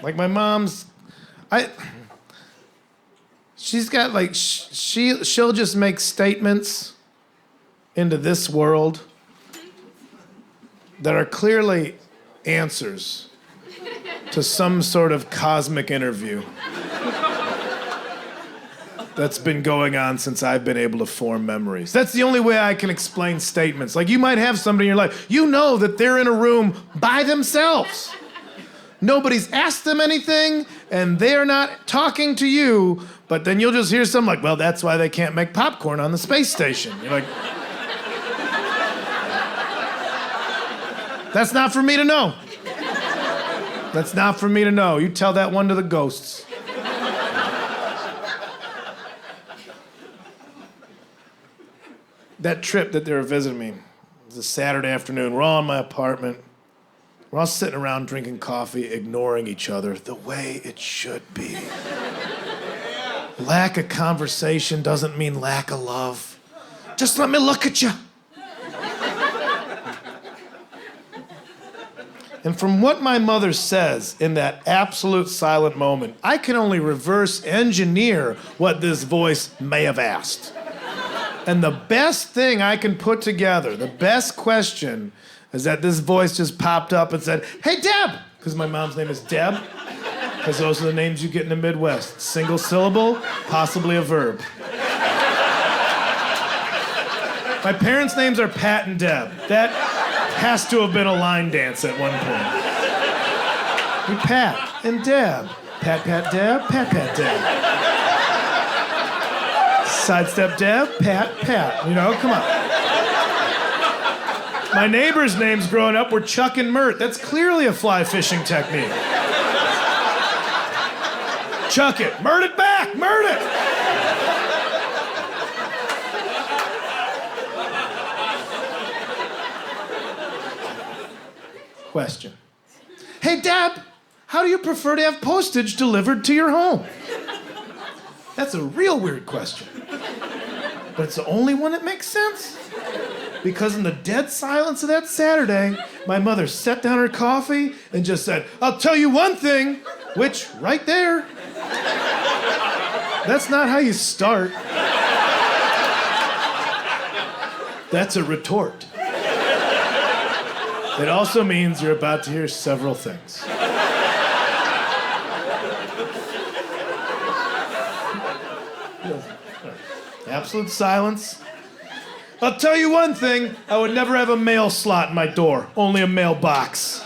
Like my mom's, she's got like, she'll just make statements into this world that are clearly answers to some sort of cosmic interview that's been going on since I've been able to form memories. That's the only way I can explain statements. Like, you might have somebody in your life, you know that they're in a room by themselves. Nobody's asked them anything, and they're not talking to you, but then you'll just hear something like, well, that's why they can't make popcorn on the space station. You're like, that's not for me to know. That's not for me to know. You tell that one to the ghosts. That trip that they were visiting me, it was a Saturday afternoon. We're all in my apartment. We're all sitting around drinking coffee, ignoring each other the way it should be. Lack of conversation doesn't mean lack of love. Just let me look at you. And from what my mother says in that absolute silent moment, I can only reverse engineer what this voice may have asked. And the best thing I can put together, the best question, is that this voice just popped up and said, hey, Deb! Because my mom's name is Deb. Because those are the names you get in the Midwest. Single syllable, possibly a verb. My parents' names are Pat and Deb. That has to have been a line dance at one point. We Pat and Deb. Pat, Pat, Deb. Pat, Pat, Deb. Sidestep Deb, Pat, Pat. You know, come on. My neighbors' names growing up were Chuck and Mert. That's clearly a fly fishing technique. Chuck it, Mert it back, Mert it. Question. Hey, Deb, how do you prefer to have postage delivered to your home? That's a real weird question. But it's the only one that makes sense. Because in the dead silence of that Saturday, my mother set down her coffee and just said, I'll tell you one thing, which, right there, that's not how you start. That's a retort. It also means you're about to hear several things. Absolute silence. I'll tell you one thing, I would never have a mail slot in my door, only a mailbox.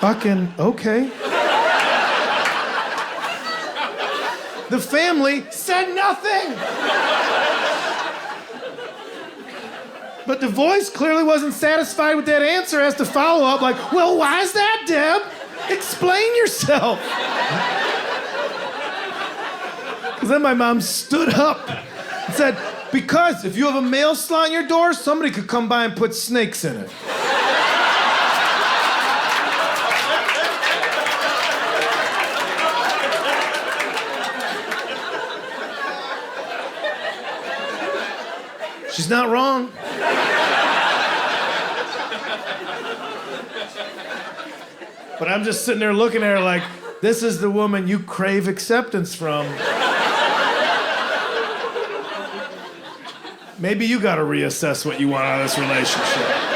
Fucking okay. The family said nothing. But the voice clearly wasn't satisfied with that answer, has to follow up like, well, why is that, Deb? Explain yourself. Because then my mom stood up and said, because if you have a mail slot in your door, somebody could come by and put snakes in it. She's not wrong. But I'm just sitting there looking at her like, this is the woman you crave acceptance from. Maybe you gotta reassess what you want out of this relationship.